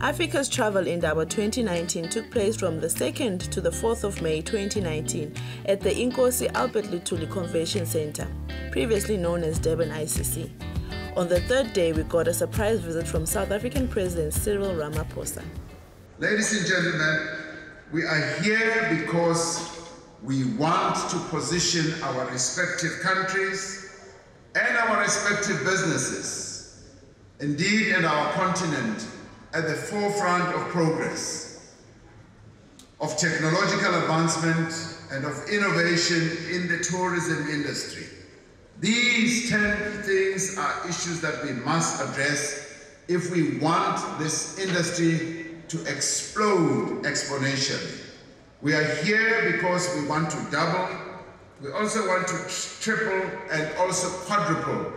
Africa's Travel Indaba 2019 took place from the 2nd to the 4th of May 2019 at the Inkosi Albert Lutuli Convention Center, previously known as Durban ICC. On the third day, we got a surprise visit from South African President Cyril Ramaphosa. Ladies and gentlemen, we are here because we want to position our respective countries and our respective businesses, indeed and our continent, at the forefront of progress, of technological advancement and of innovation in the tourism industry. These 10 things are issues that we must address if we want this industry to explode exponentially. We are here because we want to double, we also want to triple and also quadruple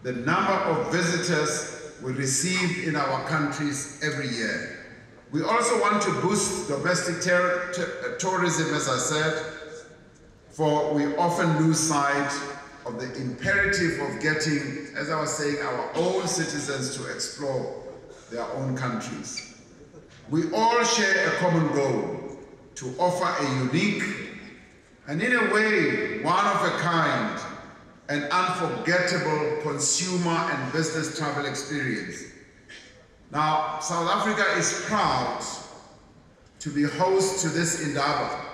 the number of visitors we receive in our countries every year. We also want to boost domestic tourism, as I said, for we often lose sight of the imperative of getting, as I was saying, our own citizens to explore their own countries. We all share a common goal to offer a unique and in a way one-of-a-kind an unforgettable consumer and business travel experience. Now, South Africa is proud to be host to this Indaba,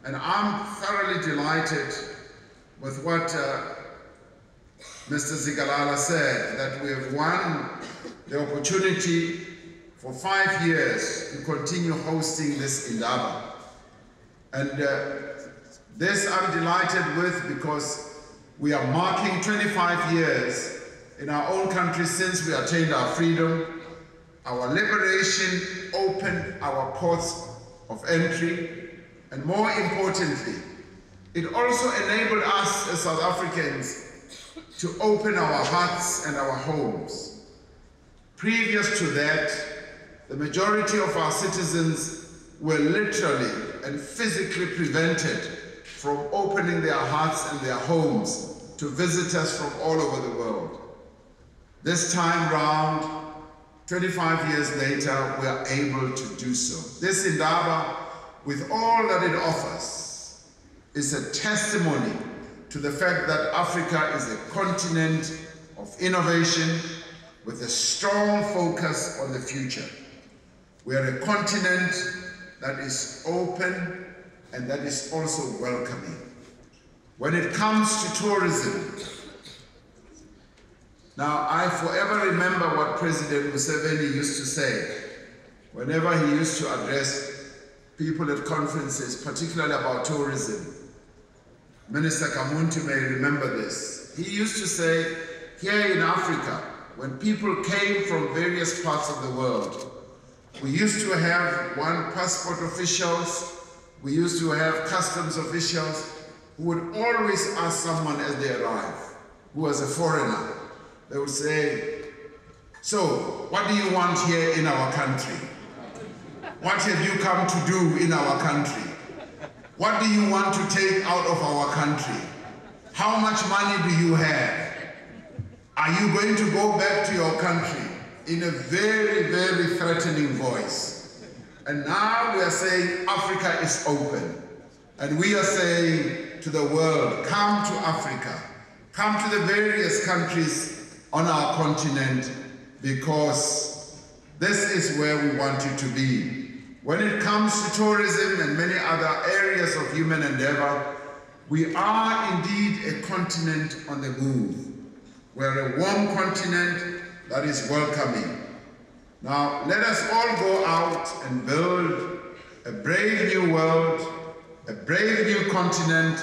and I'm thoroughly delighted with what Mr. Zikalala said, that we have won the opportunity for 5 years to continue hosting this Indaba. And this I'm delighted with because we are marking 25 years in our own country since we attained our freedom. Our liberation opened our ports of entry, and more importantly, it also enabled us as South Africans to open our hearts and our homes. Previous to that, the majority of our citizens were literally and physically prevented from opening their hearts and their homes to visitors from all over the world. This time round, 25 years later, we are able to do so. This Indaba, with all that it offers, is a testimony to the fact that Africa is a continent of innovation with a strong focus on the future. We are a continent that is open and that is also welcoming. When it comes to tourism, now I forever remember what President Museveni used to say whenever he used to address people at conferences, particularly about tourism. Minister Kamuntu may remember this. He used to say, here in Africa, when people came from various parts of the world, we used to have one passport officials, we used to have customs officials who would always ask someone as they arrive, who was a foreigner. They would say, so, what do you want here in our country? What have you come to do in our country? What do you want to take out of our country? How much money do you have? Are you going to go back to your country? In a very, very threatening voice. And now we are saying Africa is open. And we are saying to the world, come to Africa. Come to the various countries on our continent, because this is where we want you to be. When it comes to tourism and many other areas of human endeavor, we are indeed a continent on the move. We're a warm continent that is welcoming. Now, let us all go out and build a brave new world, a brave new continent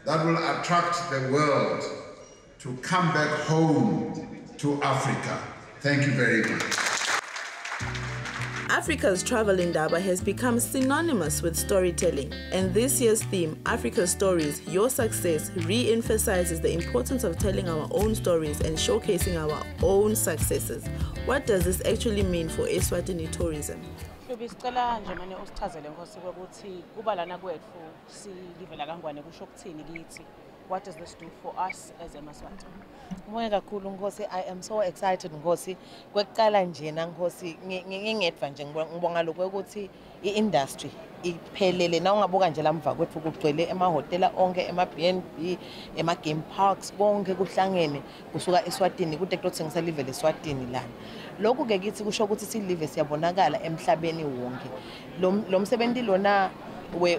that will attract the world to come back home to Africa. Thank you very much. Africa's Travel Indaba has become synonymous with storytelling, and this year's theme, Africa's Stories, Your Success, re-emphasizes the importance of telling our own stories and showcasing our own successes. What does this actually mean for Eswatini tourism? What does this do for us as a Eswatini? Moya kakhulu Nkosi, I am so excited Nkosi. Kwekuqala njena Nkosi ngingedva nje ngibonga lokho ukuthi iindustry iphelele na ungabuka nje lamva kwethu kugcwele emahotela onke ema-B&B ema-game parks konke kuhlangene kusuka eSwatini kude kuthengisa live leSwatini lana. Lokhu ke kithi kusho ukuthi silive siyabonakala emhlabeni wonke. Lo msebenzi lona we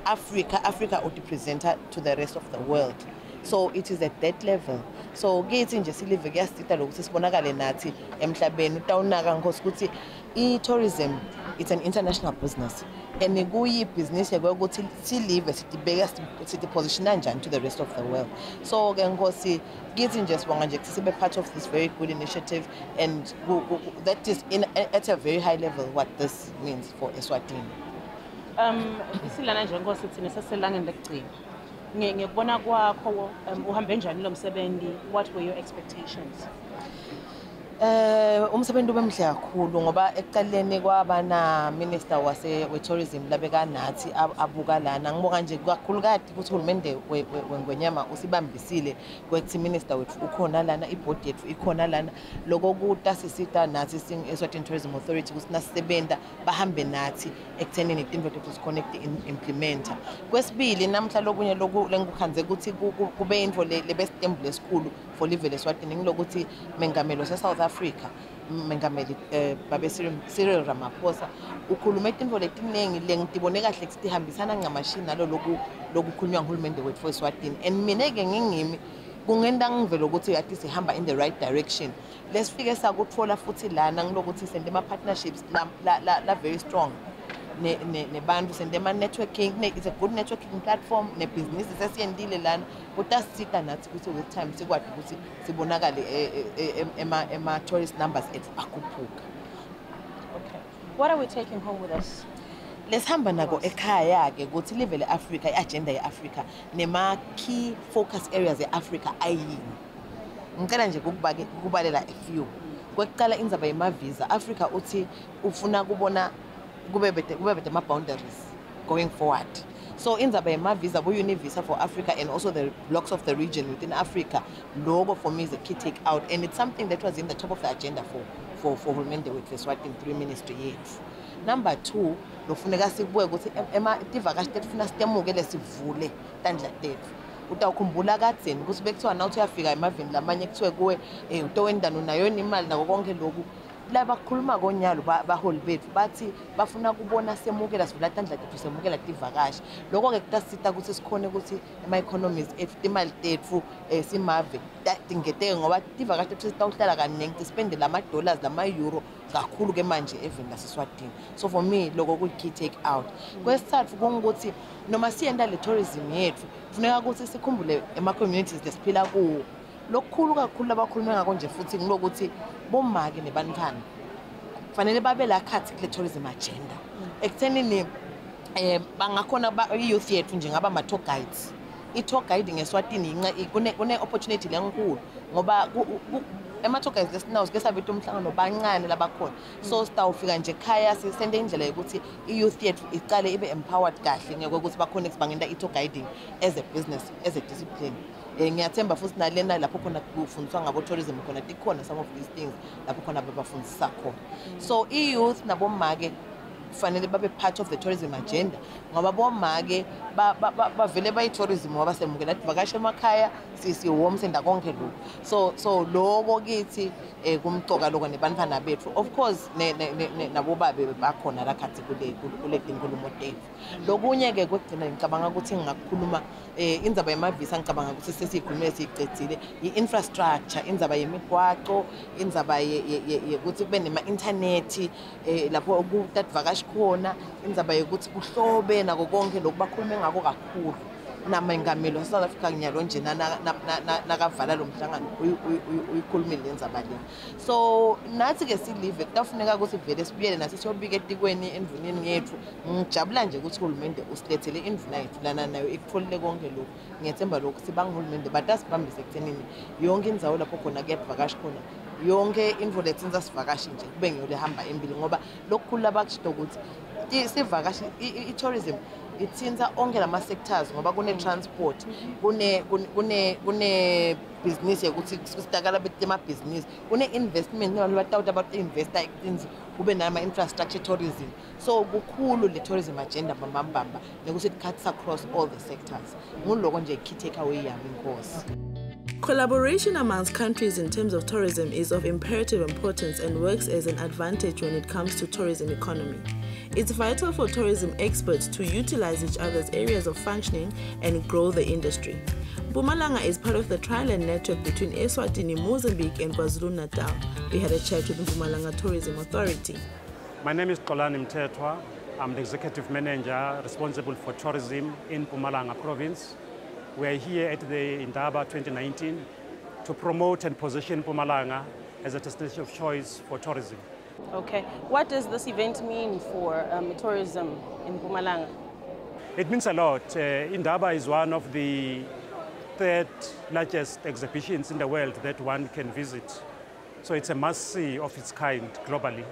Africa would represent to the rest of the world. So it is at that level. So kithi nje silive kuyasita lokuthi sibonakale nathi emhlabeni utawunaka Nkosi ukuthi i-tourism it's an international business and kuyi business ukuthi silive sitibeka sithi position kanjani to the rest of the world. So ke Nkosi kithi nje sibonga nje ukuthi sibe part of this very good initiative and that is at a very high level what this means for Eswatini. Isilana nje Nkosi thina seselangeni lekugcina. Ngikubona kwakho uhambe njani lo msebenzi, what were your expectations? Umsebenzi ubemhle kakhulu ngoba ekuqaleni kwabana minister we tourism labeka nathi abuka lana ngiboka nje kakhulu kade ukuthi uhulumende weNgwenyama usibambisile kwethi minister wethu ukhona lana iboard yethu ikhona lana lokho kutasisita nathi sing Eswatini Tourism Authority ukuthi nasebenta bahambe nathi ekuthenini izinto zethu siconnect implementer. Kwesibili namhla lokunye lokhu lengikukhanze ukuthi kube info le best temple esikhulu for live leSwatini ngilokuthi mengamelo se-South Africa mengameli babe Cyril Ramaphosa ukhuluma izinto letiningi lengitibone kahle ukuthi ihambisana ngamashini nalo lokukhulunywa nguhulumende wethu eSwatini and mina ke ngingimi kungenda ngivela ukuthi yathi sihamba in the right direction. Lesifike sakuthola futhi lana ngilokuthi sende ama partnerships la very strong nebantu sende ama networking it's a good networking platform ne business sesiyendile lana utasita nathi ukuthi with time sikwadi ukuthi sibonakale ema tourist numbers ethu akhuphuka. Okay, what are we taking home with us? Lesihamba nako ekhaya ke ukuthi live leAfrica iagenda yeAfrica nema key focus areas eAfrica ayini. Ngicela nje ukubalela a few. Kwekuqala indzaba yemavisa Africa uthi ufuna kubona kube bete ama boundaries going forward. So indzaba yemavisa bu visa for Africa and also the blocks of the region within Africa logo for me is a key take out and it's something that was in the top of the agenda for Hulumende with Eswatini 3 ministry yethu. Number 2 lofuneka sibuye ukuthi tivakashi tethu funa sitemukele sivule tandla tethu. Utawukhumbula kadzeni ukuthi bekuthiwa na uthi uyafika emavini lamanye kuthiwe kuwe utowendana nayo imali nako konke lokhu laba kukhuluma ngonyalo baholi bethu bathi bafuna kubona semukela sivula tandla tethu semukela tivakashi. Lokho ke kutasita ukuthi sikhone ukuthi ama economies ethu imali tethu simave tingete ngoba tivakashi tethu sitawuhlala kaningi spend lama dollars lama euro kakhulu ke manje even laseSwatini. So for me lokho ku key take out. Kwesithathu kungukuthi noma siyenda le tourism yethu kufuneka ukuthi sikhumbule ema communities lesiphila kuwo. Lokukhulu kakhulu abakhuluma ngako nje futhi ngilokuthi bomake nebantwana kufanele babe la khathi kule tourism agenda ekuthenini bangakhona youth yethu nje ngaba ama tour guides. I-tour guiding eSwatini kune opportunity lenkulu ngoba ema-tour guides lesinawo sike sabethu umhlangano bancane labakhona so sitawufika nje ekhaya sisende indlela yokuthi i-youth yethu iqale ibe empowered kahle ngeke bakhona bangenda i-tour guiding as a business as a discipline. Ngiyathemba futhi nalena lapho khona kufundiswa ngabo tourism khona tikhona some of these things lapho khona babafundisa khona. So i-youth nabomake kufanele babe part of the tourism agenda ngoba bomake bavele bayi-tourism ngoba semukela tivakashi emakhaya siwomsenda konke lokho so lokho kithi kumcoka lokho nebantwana bethu of course nabobabe bakhona la khathi kule tinkulumo tethu. Lokunye ke kwegcina ngicabanga ukuthi ngingakhuluma indzaba yemavisa ngicabanga ukuthi sesiyikhulume siyicedzile i-infrastructure indzaba yemigwaqo indzaba ukuthi kube nema-internet lapho kutativakashi khona indzaba yokuthi kuhlobe nako konke lokhu bakhulume ngako kakhulu namengameli waseSouth Africa nyalo nje nakavala lo mhlangano uyikhulumile lendzaba le. So nathi ke silive kufuneka ukuthi vele sibuyele nathi siyobika etikweni endvuneni yethu. Ngijabula nje ukuthi uhulumende usilethele indvuna yethu lana nayo ikutholile konke lokhu. Ngiyethemba lokhu sibanga uhulumende batasibambise ekuthenini yonke indzawo lapho khona kuyavakashi khona yonke info lethenza sivakashi nje kube ngiyole hamba embili ngoba lokukhulu abakusho ukuthi sivakashi i-tourism ithinta onke lama sectors ngoba kune transport, kune business yokuthi sitakala betema business, kune investment nabantu batawuta about investor things kube nama infrastructure tourism. So kukhulu le tourism agenda bambamba nekuthi it cuts across all the sectors. Nguloko nje key takeaway yami inkosi. Collaboration amongst countries in terms of tourism is of imperative importance and works as an advantage when it comes to tourism economy. It's vital for tourism experts to utilize each other's areas of functioning and grow the industry. Mpumalanga is part of the trial-and network between Eswatini, Mozambique and KwaZulu-Natal. We had a chat with Mpumalanga Tourism Authority. My name is Kolani Mtetwa. I'm the Executive Manager responsible for tourism in Mpumalanga Province. We are here at the Indaba 2019 to promote and position Mpumalanga as a destination of choice for tourism. Okay. What does this event mean for tourism in Mpumalanga? It means a lot. Indaba is one of the third largest exhibitions in the world that one can visit. So it's a must-see of its kind globally.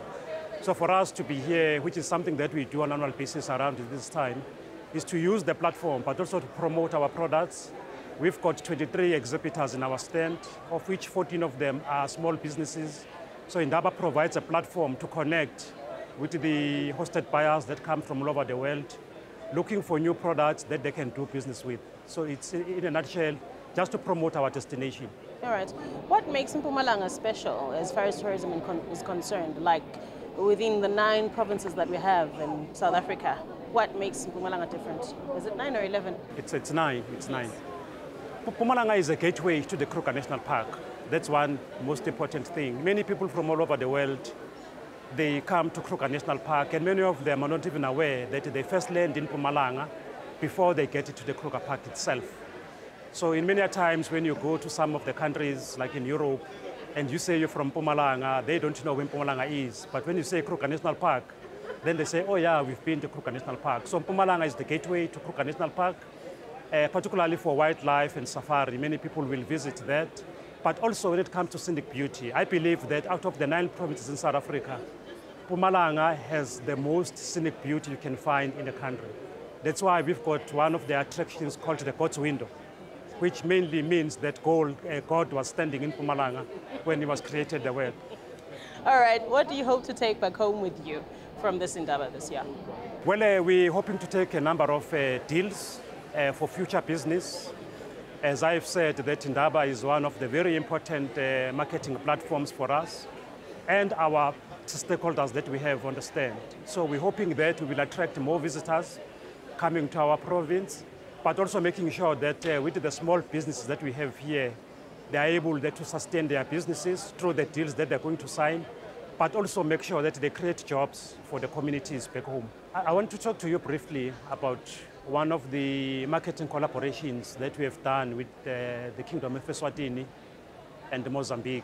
So for us to be here, which is something that we do on an annual basis around this time, is to use the platform, but also to promote our products. We've got 23 exhibitors in our stand, of which 14 of them are small businesses. So Indaba provides a platform to connect with the hosted buyers that come from all over the world, looking for new products that they can do business with. So it's, in a nutshell, just to promote our destination. All right. What makes Mpumalanga special as far as tourism is concerned? Like within the 9 provinces that we have in South Africa, what makes Mpumalanga different? Is it 9 or 11? It's 9. It's 9. Mpumalanga is a gateway to the Kruger National Park. That's one most important thing. Many people from all over the world, they come to Kruger National Park, and many of them are not even aware that they first land in Mpumalanga before they get to the Kruger Park itself. So in many times when you go to some of the countries, like in Europe, and you say you're from Mpumalanga, they don't know where Mpumalanga is. But when you say Kruger National Park, then they say, oh yeah, we've been to Kruger National Park. So Mpumalanga is the gateway to Kruger National Park, particularly for wildlife and safari. Many people will visit that. But also when it comes to scenic beauty, I believe that out of the 9 provinces in South Africa, Mpumalanga has the most scenic beauty you can find in the country. That's why we've got one of the attractions called the God's Window, which mainly means that God was standing in Mpumalanga when he was created the world. All right. What do you hope to take back home with you from this Indaba this year? Well, we're hoping to take a number of deals for future business. As I've said, that Indaba is one of the very important marketing platforms for us and our stakeholders that we have on the stand. So we're hoping that we will attract more visitors coming to our province, but also making sure that with the small businesses that we have here, they are able to sustain their businesses through the deals that they're going to sign, but also make sure that they create jobs for the communities back home. I want to talk to you briefly about one of the marketing collaborations that we have done with the Kingdom of Eswatini and Mozambique,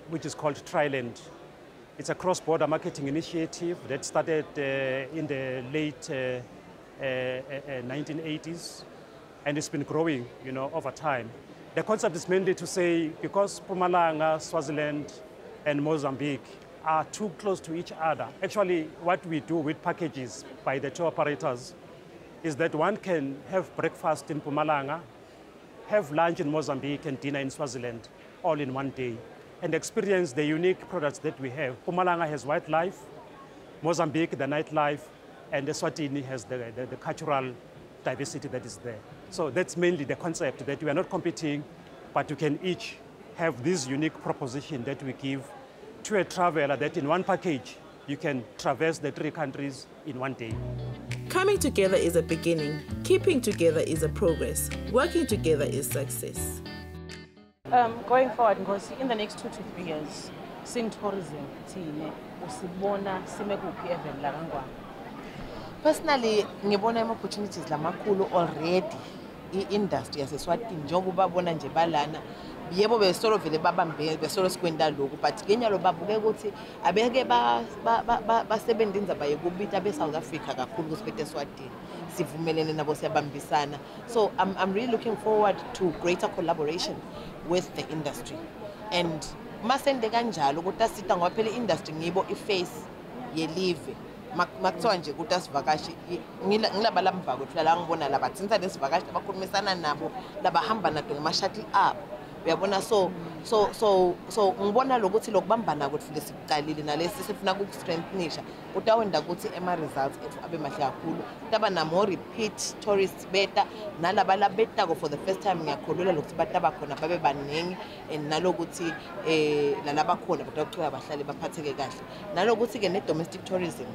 which is called Trial-and. It's a cross-border marketing initiative that started in the late 1980s, and it's been growing, over time. The concept is mainly to say, because Mpumalanga, Swaziland, and Mozambique are too close to each other. Actually, what we do with packages by the tour operators is that one can have breakfast in Mpumalanga, have lunch in Mozambique, and dinner in Swaziland, all in one day, and experience the unique products that we have. Mpumalanga has wildlife, Mozambique, the nightlife, and Eswatini has the cultural diversity that is there. So that's mainly the concept, that we are not competing, but you can each have this unique proposition that we give to a traveler, that in one package, you can traverse the 3 countries in one day. Coming together is a beginning. Keeping together is a progress. Working together is success. Going forward, because in the next 2 to 3 years, seeing tourism, Personally, ngibona opportunities lamakhulu already i-industry yaseswatini njengoba babona nje balana yebo besolo vele babambele besolo sikwenda lokhu, but kenyalo babuke ukuthi abeke basebenza indaba yokubita be-South Africa kakhulu kusiphethe Eswatini, sivumelene nabo siyabambisana. So I'm really looking forward to greater collaboration with the industry, and masende kanjalo ukuthi asita ngoba phela industry ngibo i-face yelive. makuthiwa nje ukuthi asivakashi ngilaba lamva kwethu la ngibona laba tsinza lesivakashi abakhulumisana nabo labahamba nato ngama-shuttle abo uyabona so ngibona lokuthi lokubambana kwethu lesikuqalile nalesi sifuna ukustrengthenisha kutawenda ukuthi ema-results ethu abe mahle kakhulu kutaba na-more repeat tourists beta nalaba labetako for the first time ngiyakholelwa lokuthi bataba khona babe baningi and nalokuthi lalabakhona kutawuchubeka bahlale baphatheke kahle nalokuthi-ke ne-domestic tourism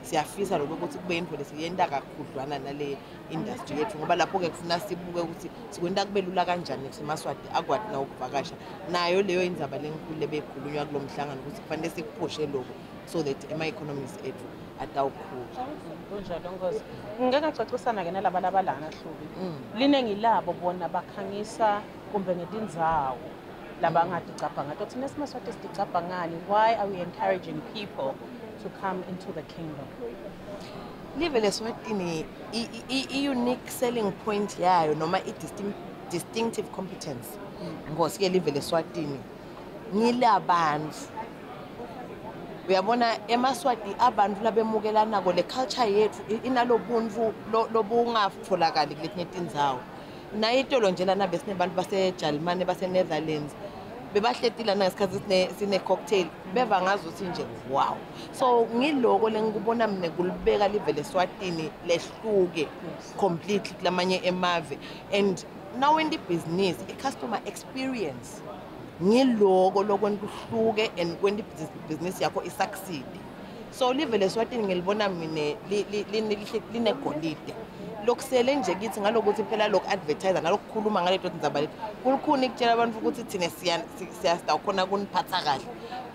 siyafisa lokuthi kube into lesiyenda kakhudlwana nale industry yethu ngoba lapho-ke kufuna sibuke ukuthi sikwenta kube lula kanjani ukuthi eMaswati akwati na ukuvakasha nayo leyo indzaba lenkulu lebekhulunywa kulo mhlangano ukuthi kufanele sikuphushe lokho so that ema-economies ethu atawukhula kunjalo Nkosi ngeke ngacacisana-ke nalaba labalana Hlubi liningi labo bona bakhangisa kumbe ngetindzawo labangaticabha ngato thina esiMaswati siticabha ngani why are we encouraging people to come into the kingdom? Live leSwatini i-unique selling point yayo noma i-distinctive competence ngosi-ke live leSwatini ngilabantu uyabona eMaswati abantu labemukelanako le culture yethu inalobuntu lobungatholakali kuletinye tindzawo nayo itolo nje lana besinebantu baseJalimane base-Netherlands bebahletile nangesikhathi sine-cocktail beva ngazuthi nje wow so ngiloko lengikubona mina kulibeka live leSwatini lehluke completely kulamanye emave and now in the business i-customer experience ngiloko lokwenta uhluke and kwenta business yakho isucceed so live leSwatini ngilibona mina linegolide lokusele nje kithi ngalokuthi phela lokhu advertiser nalokukhuluma ngale nto ndzaba lethu kulukhuni kutshela abantu ukuthi thina siyasta khona kuniphatha kahle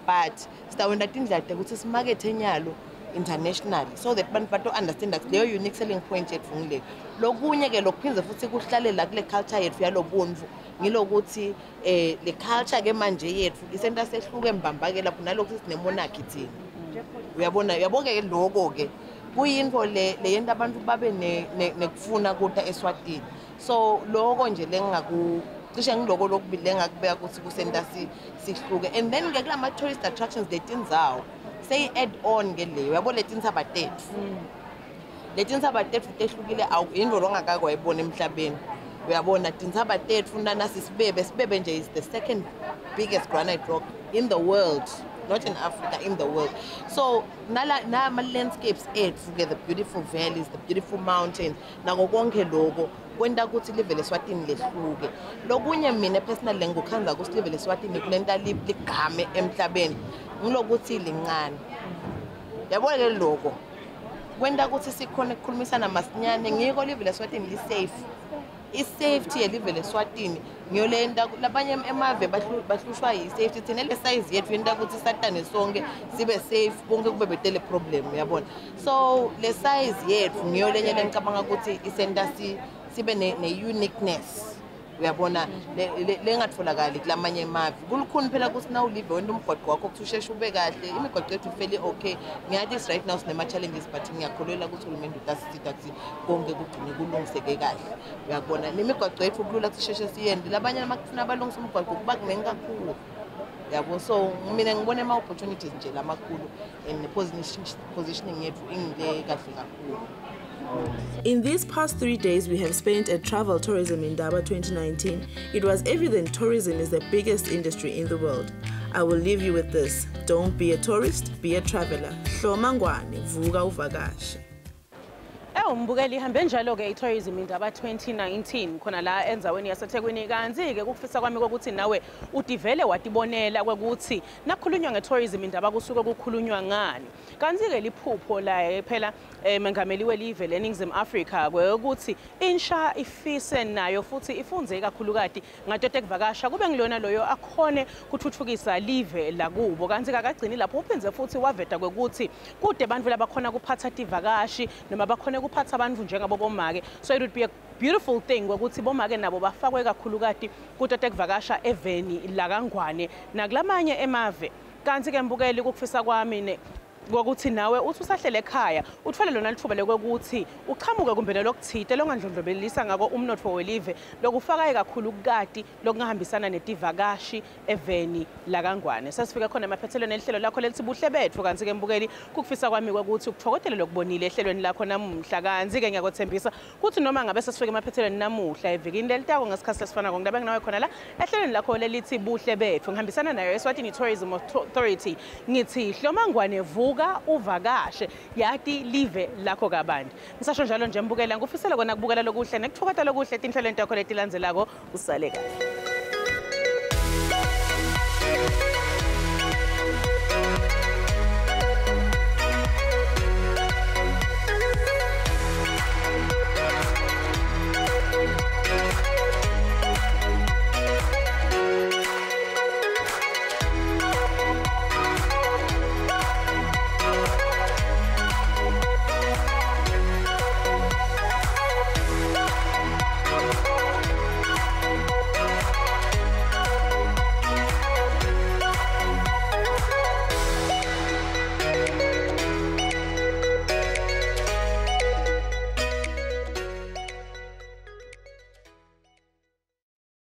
but sitawenda tindlela ukuthi simakethe enyalo internationally so that abantu bato understand that leyo unique selling point yethu ngile lokunye ke lokuphinze futhi kuhlalela kule culture yethu yalobuntu ngilokuthi le culture ke manje yethu isenta sehluke mbamba ke lapho nalokho sinemonarchy thina uyabona ke lokho ke kuyinto le yenta abantu babe nekufuna kuta eSwatini so lokho nje cishe ngiloko lokubili engakubeka ukuthi kusenta sihluke and then ke kulama tourist attractions letindzawo say add on ke leyo yabo letintsaba tethu tehlukile into longakake wayibona emhlabeni uyabona tintsaba tethu sibebe nje is the second biggest granite rock in the world not in Africa, in the world. So, nama landscapes the beautiful valleys, the beautiful mountains, nako konke lokho kwenta ukuthi live leSwatini lehluke. Lokunye mina personally ngikukhanza ukuthi live leSwatini kulenta ligame emhlabeni. Ngilokuthi lincane. Yabona ke lokho. Kwenta ukuthi sikhona ukukhulumisana masinyane ngiko live leSwatini li safe. I-safety yelive leSwatini ngiyolenta labanye emave bahlushwa yi-safety thina le size yethu yenta ukuthi satane sonke sibe safe konke kube betele problem uyabona so le size yethu ngiyolenye lencabanga ukuthi isenta sibe ne-uniqueness uyabona lengatfolakali kulamanye emave kulukhuni phela ukuthi na ulive wena umgwaqo wakho kuthi usheshe ube kahle imigwaqo yethu ifele okay ngiyathi right now sinema-challenges but ngiyakholelwa ukuthi uhulumende utasisita ukuthi konke kugcine kulungiseke kahle uyabona nemigwaqo yethu kulula ukuthi sheshe siyende labanye amakufuna abalungisa umgwaqo kuba kuningi kakhulu yabo so mina ngibona ama-opportunities nje lamakhulu and positioning yethu ingile kahle kakhulu. In these past 3 days we have spent at Travel Tourism Indaba 2019, it was evident tourism is the biggest industry in the world. I will leave you with this. Don't be a tourist, be a traveler. Hloma ngwane, vuka uvakashe. Umbukeli ihambe njalo-ke i-Tourism Indaba 2019 khona la enzaweni yaseThekwini kanti-ke kufisa kwami kokuthi nawe udivele watibonela kwekuthi nakukhulunywa nge-Tourism Indaba kusuke kukhulunywa ngani kanti-ke liphupho la phela mengameli welive leNingizimu Afrika kwekuthi insha ifise nayo futhi ifunze kakhulukati ngato tekuvakasha kube ngilona loyo akhone kuthuthukisa live lakubo kanti-ke akagcini lapho uphinze futhi waveta kwekuthi kude abantu labakhona kuphatha tivakashi noma bakhona kuphatha abantu njengabo bomake so it would be a beautiful thing ukuthi bomake nabo bafakwe kakhulukati kuto tekuvakasha eveni la kaNgwane nakulamanye emave kanti ke mbukeli ukufisa kwami kokuthi nawe uthi usahlele ekhaya uthole lona lithuba lokuthi uqhamuke kumbe lokuthite longandlondlobelisa ngako umnotho welive lokufakaye kakhulu ukukati lokungahambisana netivakashi eveni la Kangwane. Sasifika khona emaphethelweni ehlelo lakho lelithi Buhle Betfu kanti ke mbukeli kukufisa kwami ukuthi ukuthokotele lokubonile ehlelweni lakho namuhla kanti ke ngiyakuthembisa ukuthi noma ngabe sesifika emaphethelweni namuhla evikini lelitako ngesikhathi lesifana ngokungabe nginawe khona la ehlelweni lakho lelithi Buhle Betfu ngihambisana nayo Eswatini Tourism Authority ngithi hlomangwane vuka uvakashe yati live lakho kabandi. Ngisasho njalo nje mbukela ngufisela kona kubukela lokuhle nekuthokota lokuhle etinhlelweni takho letilandzelako usale kahle.